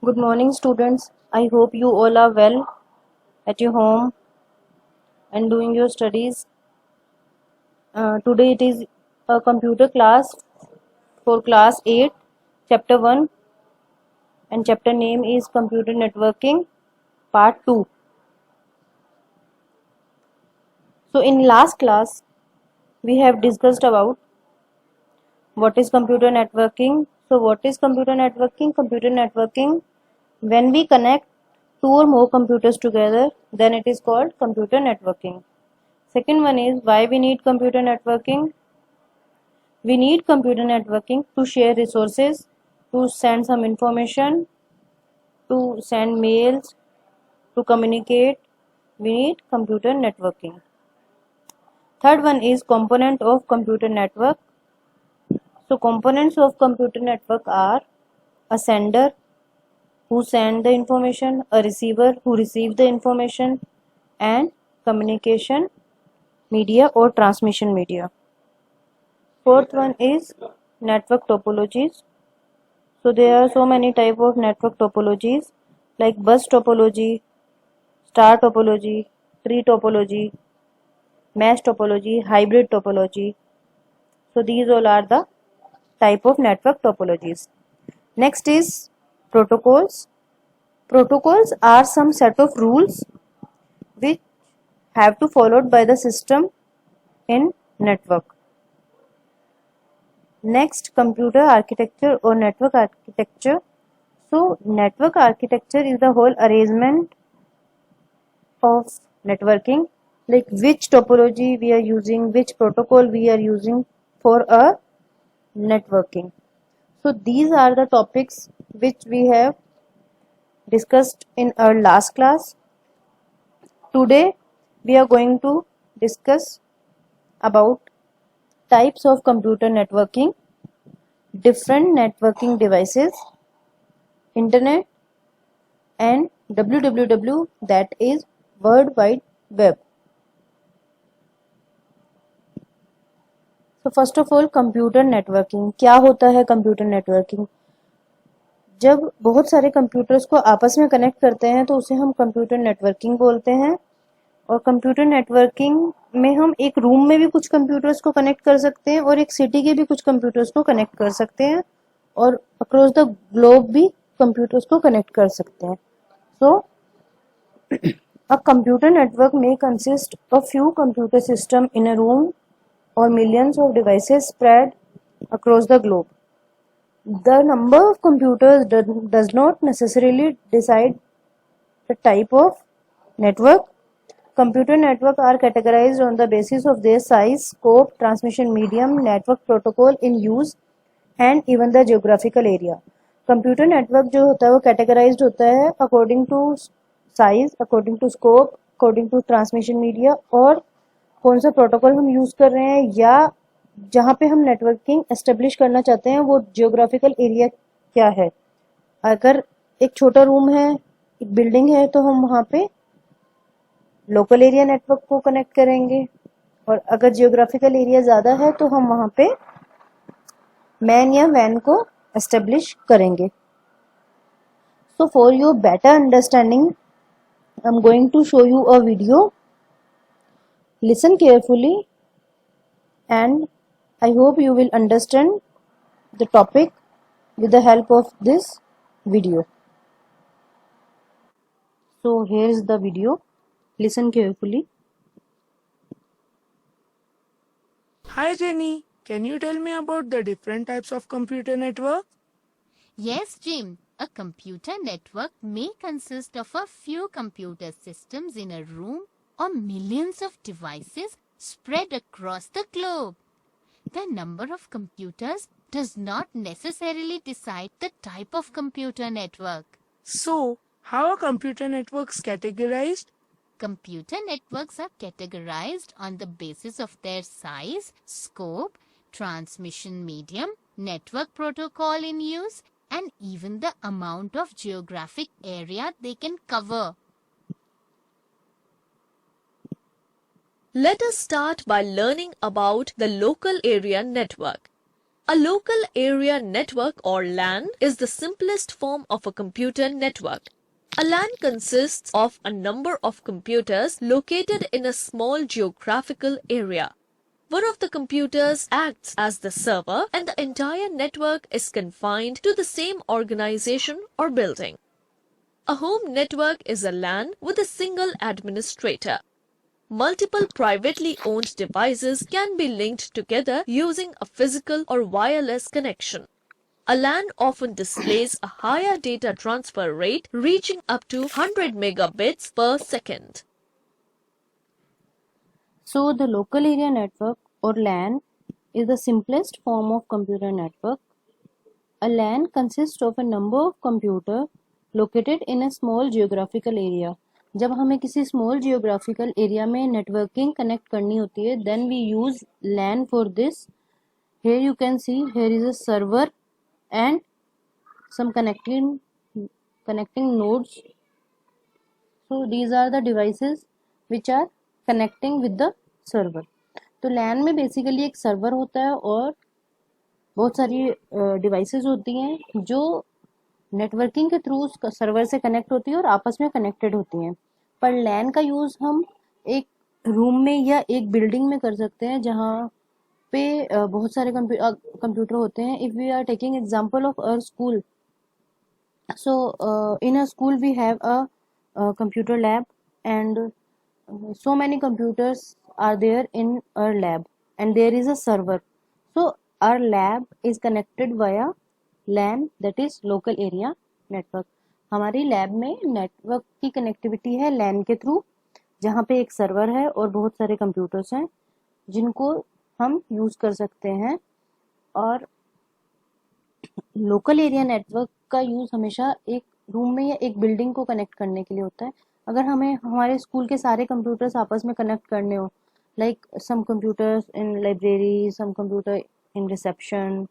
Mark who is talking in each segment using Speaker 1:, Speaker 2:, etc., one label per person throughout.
Speaker 1: Good morning, students. I hope you all are well at your home and doing your studies. Today it is a computer class for class 8, chapter 1, and chapter name is Computer Networking, part 2. So in last class, we have discussed about what is computer networking. So what is computer networking? Computer networking, when we connect two or more computers together, then it is called computer networking. Second one is why we need computer networking. We need computer networking to share resources, to send some information, to send mails, to communicate. We need computer networking. Third one is component of computer network. So components of computer network are a sender who send the information, a receiver who receives the information, and communication media or transmission media. Fourth one is network topologies. So there are so many type of network topologies like bus topology, star topology, tree topology, mesh topology, hybrid topology. So these all are the type of network topologies. Next is protocols. Protocols are some set of rules which have to followed by the system in network. Next, computer architecture or network architecture. So network architecture is the whole arrangement of networking, like which topology we are using, which protocol we are using for a networking. So these are the topics which we have discussed in our last class. Today we are going to discuss about types of computer networking, different networking devices, internet, and www, that is World Wide Web. तो first of all computer networking क्या होता है? Computer networking, जब बहुत सारे computers को आपस में कनेक्ट करते हैं तो उसे हम कंप्यूटर नेटवर्किंग बोलते हैं। और कंप्यूटर नेटवर्किंग में हम एक रूम में भी कुछ कंप्यूटर्स को कनेक्ट कर सकते हैं और एक सिटी के भी कुछ कंप्यूटर्स को कनेक्ट कर सकते हैं और अक्रॉस द ग्लोब भी कंप्यूटर्स को कनेक्ट कर सकते हैं। सो अ कंप्यूटर नेटवर्क में consist of few computer system in a room or millions of devices spread across the globe. The number of computers does not necessarily decide the type of network. Computer networks are categorized on the basis of their size, scope, transmission medium, network protocol in use, and even the geographical area. Computer network जो होता है वो categorized होता है according to size, according to scope, according to transmission media और कौन सा protocol हम यूज कर रहे हैं या जहाँ पे हम नेटवर्किंग एस्टेब्लिश करना चाहते हैं वो जियोग्राफिकल एरिया क्या है। अगर एक छोटा रूम है, एक बिल्डिंग है, तो हम वहाँ पे लोकल एरिया नेटवर्क को कनेक्ट करेंगे और अगर जियोग्राफिकल एरिया ज़्यादा है तो हम वहाँ पे मैन या वैन को एस्टेब्लिश करेंगे। So for your better understanding I am going to show you a video. Listen carefully and I hope you will understand the topic with the help of this video. So here is the video. Listen carefully.
Speaker 2: Hi Jenny, can you tell me about the different types of computer network?
Speaker 3: Yes, Jim. A computer network may consist of a few computer systems in a room or millions of devices spread across the globe. The number of computers does not necessarily decide the type of computer network.
Speaker 2: So, how are computer networks categorized?
Speaker 3: Computer networks are categorized on the basis of their size, scope, transmission medium, network protocol in use, and even the amount of geographic area they can cover.
Speaker 4: Let us start by learning about the local area network. A local area network or LAN is the simplest form of a computer network. A LAN consists of a number of computers located in a small geographical area. One of the computers acts as the server and the entire network is confined to the same organization or building. A home network is a LAN with a single administrator. Multiple privately owned devices can be linked together using a physical or wireless connection. A LAN often displays a higher data transfer rate reaching up to 100 megabits per second.
Speaker 1: So the local area network or LAN is the simplest form of computer network. A LAN consists of a number of computers located in a small geographical area. जब हमें किसी small geographical area में networking connect करनी होती है, then we use LAN for this. Here you can see here is a server and some connecting nodes. So these are the devices which are connecting with the server. तो LAN में basically एक server होता है और बहुत सारी devices होती हैं जो नेटवर्किंग के थ्रू उस सर्वर से कनेक्ट होती है और आपस में कनेक्टेड होती हैं. पर LAN का यूज़ हम एक रूम में या एक बिल्डिंग में कर सकते हैं जहाँ पे बहुत सारे कंप्यूटर होते हैं. If we are taking example of our school, so in a school we have a computer lab and so many computers are there in our lab and there is a server. So our lab is connected via LAN, that is local area network. हमारी lab में network की connectivity है LAN के through, जहाँ पे एक server है और बहुत सारे कंप्यूटर्स हैं जिनको हम यूज़ कर सकते हैं. और लोकल एरिया नेटवर्क का यूज़ हमेशा एक रूम में या एक बिल्डिंग को कनेक्ट करने के लिए होता है. अगर हमें हमारे स्कूल के सारे कंप्यूटर्स आपस में कनेक्ट करने हो, like some computers in library, some computer in reception,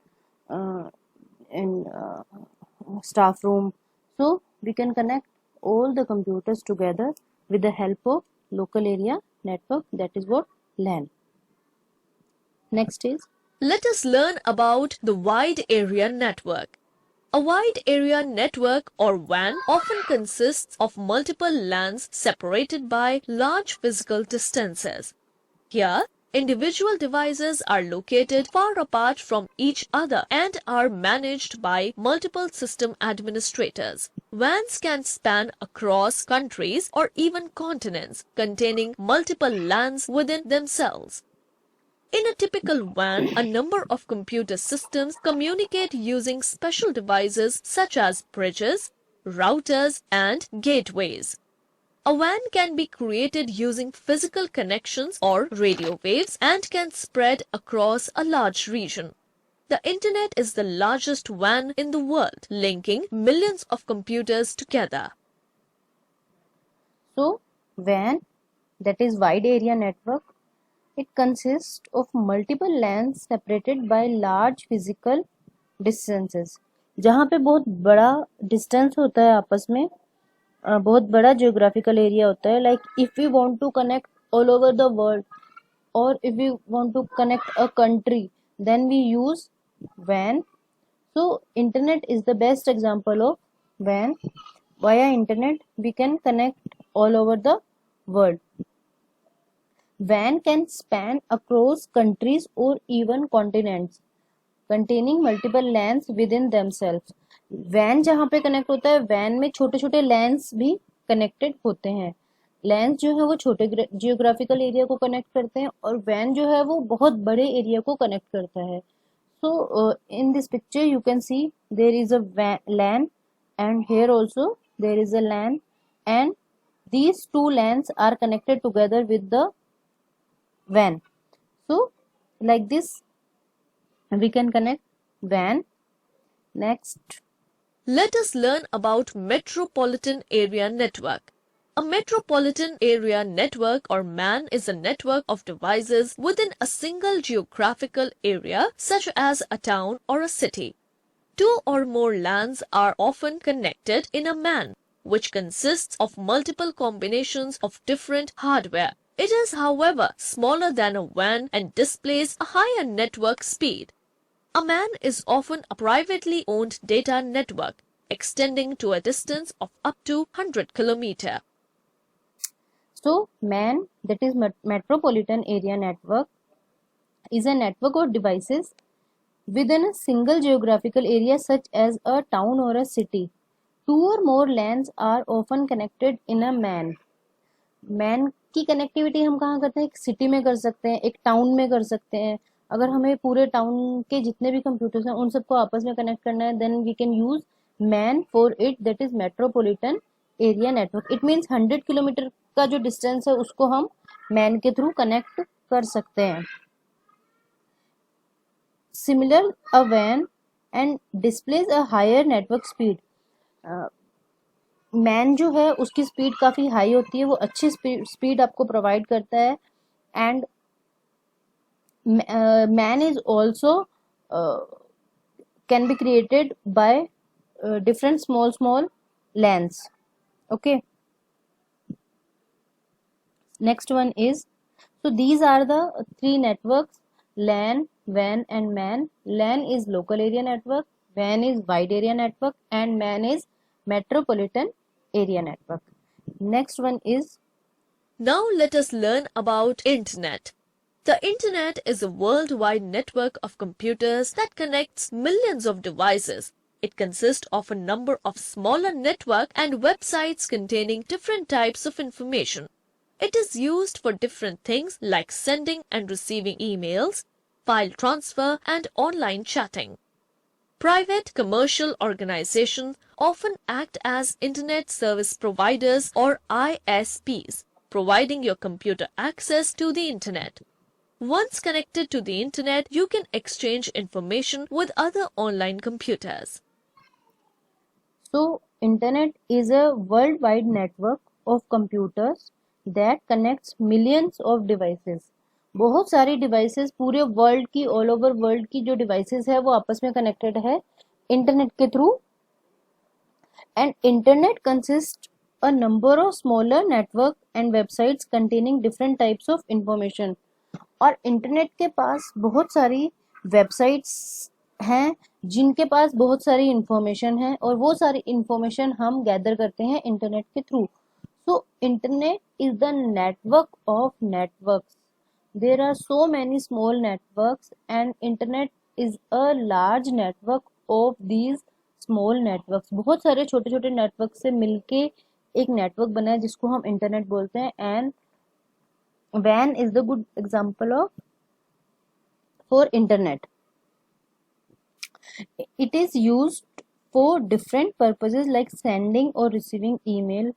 Speaker 1: in staff room, so we can connect all the computers together with the help of local area network, that is what LAN. Next is,
Speaker 4: Let us learn about the wide area network. A wide area network or WAN often consists of multiple LANs separated by large physical distances. Here, individual devices are located far apart from each other and are managed by multiple system administrators. WANs can span across countries or even continents, containing multiple LANs within themselves. In a typical WAN, a number of computer systems communicate using special devices such as bridges, routers, and gateways. A WAN can be created using physical connections or radio waves and can spread across a large region. The Internet is the largest WAN in the world, linking millions of computers together.
Speaker 1: so WAN, that is wide area network, it consists of multiple LANs separated by large physical distances. जहाँ पे बहुत बड़ा distance होता है आपस में, बहुत बड़ा geographical area होता है. like if we want to connect all over the world or if we want to connect a country, then we use WAN. So internet is the best example of WAN. Via internet we can connect all over the world. WAN can span across countries or even continents, containing multiple LANs within themselves. WAN जहाँ पे connect होता है, WAN में छोटे छोटे LANs भी connected होते हैं. LANs जो है वो छोटे जियोग्राफिकल एरिया को कनेक्ट करते हैं और WAN जो है वो बहुत बड़े एरिया को कनेक्ट करता है. So in this picture you can see there is a LAN and here also there is a LAN and these two LANs are connected together with the WAN. So like this we can connect WAN. Next,
Speaker 4: Let us learn about Metropolitan Area Network. A metropolitan area network or MAN is a network of devices within a single geographical area such as a town or a city. Two or more LANs are often connected in a MAN, which consists of multiple combinations of different hardware. It is, however, smaller than a WAN and displays a higher network speed. A MAN is often a privately owned data network extending to a distance of up to 100 km.
Speaker 1: So MAN, that is Metropolitan Area Network, is a network of devices within a single geographical area such as a town or a city. Two or more LANs are often connected in a MAN. Man की connectivity हम कहाँ करते हैं? एक city में कर सकते हैं, एक टाउन में कर सकते हैं. अगर हमें पूरे टाउन के जितने भी कंप्यूटर्स हैं उन सबको आपस में कनेक्ट करना है, then we can use MAN for it, that is metropolitan area network. It means 100 kilometre का जो डिस्टेंस है उसको हम मैन के थ्रू कनेक्ट कर सकते हैं. सिमिलर अ वैन and displays a higher network speed. MAN जो है उसकी स्पीड काफ़ी हाई होती है, वो अच्छी स्पीड आपको प्रोवाइड करता है. And man is also can be created by different small LANs. Okay, next one is, so these are the three networks: LAN, WAN and MAN. LAN is local area network, WAN is wide area network, and MAN is metropolitan area network. Next one is,
Speaker 4: Now let us learn about Internet. The Internet is a worldwide network of computers that connects millions of devices. It consists of a number of smaller networks and websites containing different types of information. It is used for different things like sending and receiving emails, file transfer, and online chatting. Private commercial organizations often act as Internet Service Providers or ISPs, providing your computer access to the Internet. Once connected to the Internet, you can exchange information with other online computers.
Speaker 1: so Internet is a worldwide network of computers that connects millions of devices. बहुत सारी devices पूरे world की, all over world की जो devices है वो आपस में कनेक्टेड है इंटरनेट के through. And internet consist a number of smaller network and websites containing different types of information. और इंटरनेट के पास बहुत सारी वेबसाइट्स हैं जिनके पास बहुत सारी इंफॉर्मेशन है, और वो सारी इंफॉर्मेशन हम गैदर करते हैं इंटरनेट के through. So internet is the network of networks. There are so many small networks and internet is a large network of these small networks. बहुत सारे छोटे छोटे नेटवर्क से मिलके एक नेटवर्क बना है जिसको हम इंटरनेट बोलते हैं. And WAN is the good example of for internet. It is used for different purposes like sending or receiving email,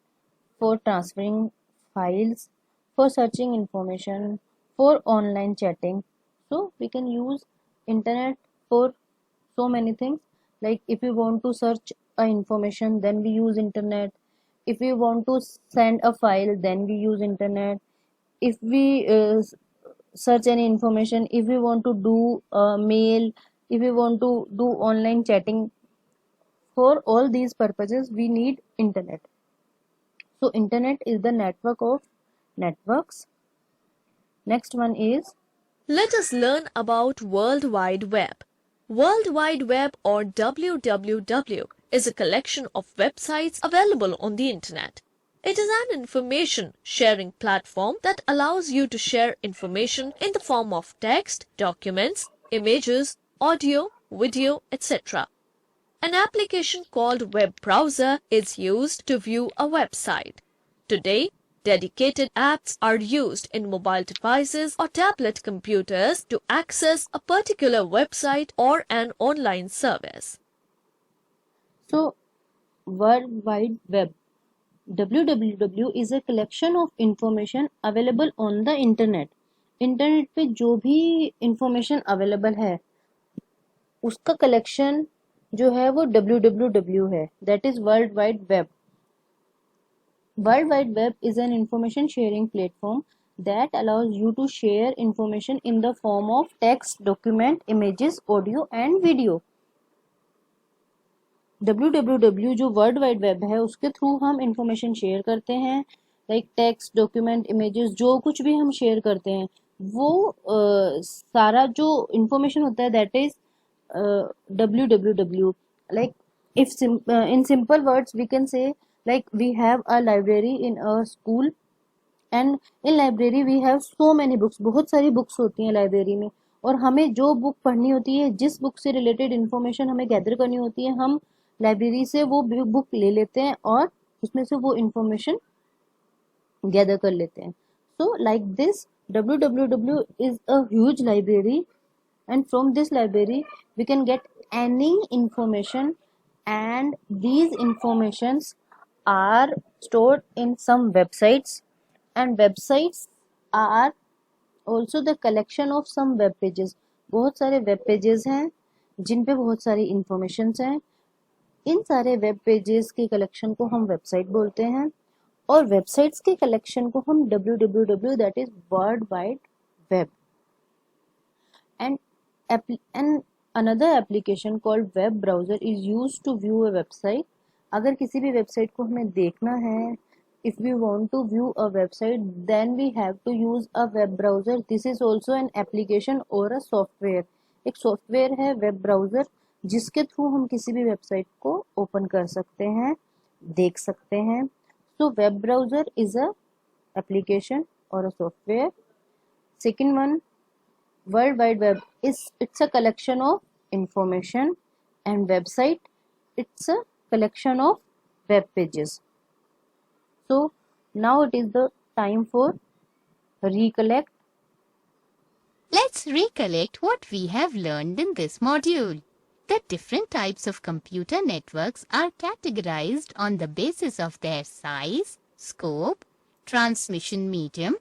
Speaker 1: for transferring files, for searching information, for online chatting. So we can use internet for so many things. Like if we want to search a information, then we use internet. If we want to send a file, then we use internet. If we search any information, if we want to do mail, if we want to do online chatting, for all these purposes we need internet. So internet is the network of networks. Next one is,
Speaker 4: Let us learn about World Wide Web. World Wide Web or WWW is a collection of websites available on the Internet. It is an information sharing platform that allows you to share information in the form of text, documents, images, audio, video, etc. An application called web browser is used to view a website. Today, dedicated apps are used in mobile devices or tablet computers to access a particular website or an online service.
Speaker 1: so World Wide Web, WWW is a collection of information available on the internet. Internet पे जो भी information available है उसका collection जो है वो WWW है, that is world wide web. World Wide Web is an information sharing platform that allows you to share information in the form of text, document, images, audio and video. WWW जो world wide web है उसके through हम information share करते हैं, like text, document, images, जो कुछ भी हम शेयर करते हैं वो सारा जो इंफॉर्मेशन होता है that is www. Like if in simple words we can say, like we have a library in a school, and in library we have so many books, बहुत सारी बुक्स होती हैं लाइब्रेरी में, और हमें जो बुक पढ़नी होती है, जिस बुक से रिलेटेड इन्फॉर्मेशन हमें गैदर करनी होती है, हम लाइब्रेरी से वो बुक ले लेते हैं और उसमें से वो इन्फॉर्मेशन गैदर कर लेते हैं. So like this www is a huge library, and from this library we can get any information, and these informations are stored in some websites, and websites are also the collection of some web pages. बहुत सारे web pages हैं जिन पे बहुत सारी informations हैं. इन सारे web pages के collection को हम वेबसाइट बोलते हैं, और वेबसाइट्स के कलेक्शन को हम www, that is world wide web. and another application called web browser is used to view a website. अगर किसी भी वेबसाइट को हमें देखना है, if we want to view a website, then we have to use a web browser. This is also an application or a software. एक software है web browser, जिसके थ्रू हम किसी भी वेबसाइट को ओपन कर सकते हैं, देख सकते हैं. So web browser is a application or a software. Second one, World Wide Web it's a collection of information, and website it's a collection of web pages. So now it is the time for recollect.
Speaker 3: Let's recollect what we have learned in this module. The different types of computer networks are categorized on the basis of their size, scope, transmission medium,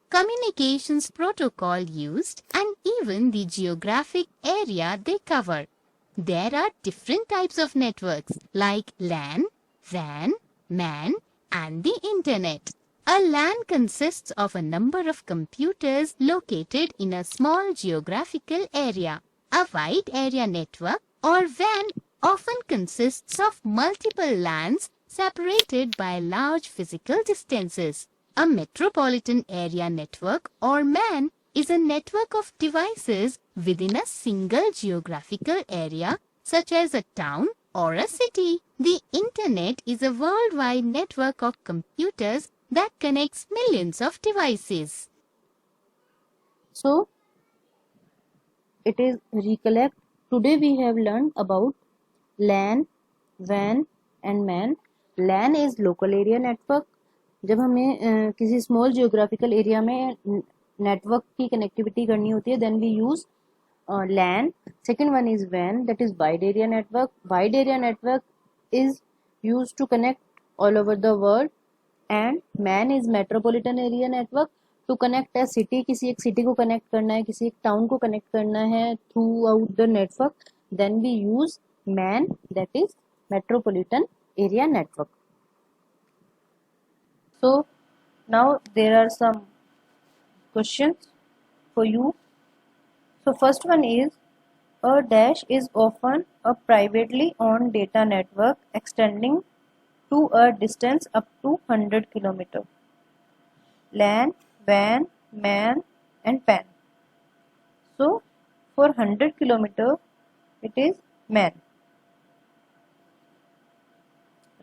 Speaker 3: communications protocol used, and even the geographic area they cover. There are different types of networks like LAN, WAN, MAN, and the Internet. A LAN consists of a number of computers located in a small geographical area. A wide area network or WAN often consists of multiple LANs separated by large physical distances. A metropolitan area network or MAN is a network of devices within a single geographical area, such as a town or a city. The Internet is a worldwide network of computers that connects millions of devices.
Speaker 1: So it is recollect. Today we have learned about LAN, WAN and MAN. LAN is local area network. जब हमें किसी small geographical area में network की connectivity करनी होती है, then we use LAN. Second one is WAN, that is wide area network. Wide area network is used to connect all over the world. And MAN is metropolitan area network, to connect a city. किसी एक city को connect करना है, किसी एक town को connect करना है throughout the network, then we use MAN, that is metropolitan area network. So now there are some questions for you. So first one is, a dash is often a privately owned data network extending to a distance up to 100 km. LAN, WAN, MAN and PAN. So for 100 km it is MAN.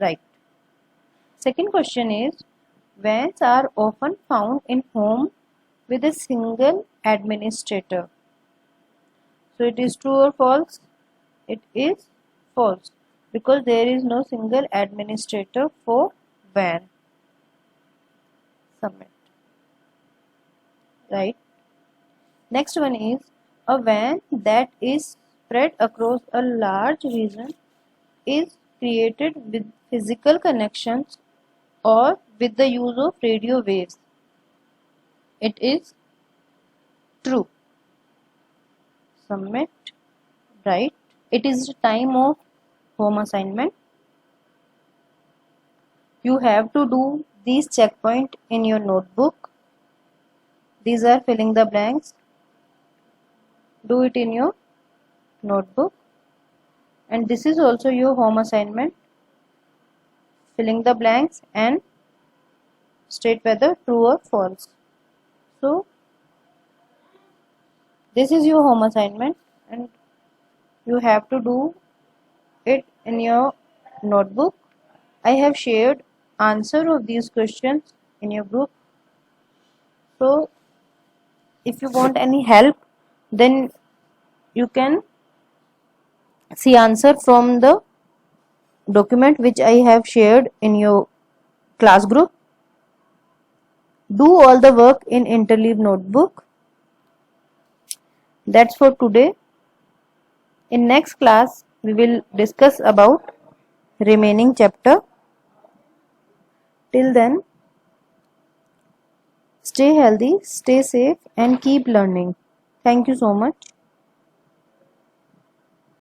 Speaker 1: Right. Second question is, WANs are often found in home with a single administrator. So it is true or false? It is false, because there is no single administrator for WAN. Submit. Right. Next one is, a WAN that is spread across a large region is created with physical connections or with the use of radio waves. It is true. Submit. Right. It is the time of home assignment. You have to do these checkpoints in your notebook. These are filling the blanks. Do it in your notebook. And this is also your home assignment. Filling the blanks and state whether true or false. So this is your home assignment, and you have to do it in your notebook. I have shared answer of these questions in your group. So if you want any help, then you can see answer from the document which I have shared in your class group. Do all the work in Interleave notebook. That's for today. In next class we will discuss about remaining chapter. Till then, stay healthy, stay safe and keep learning. Thank you so much.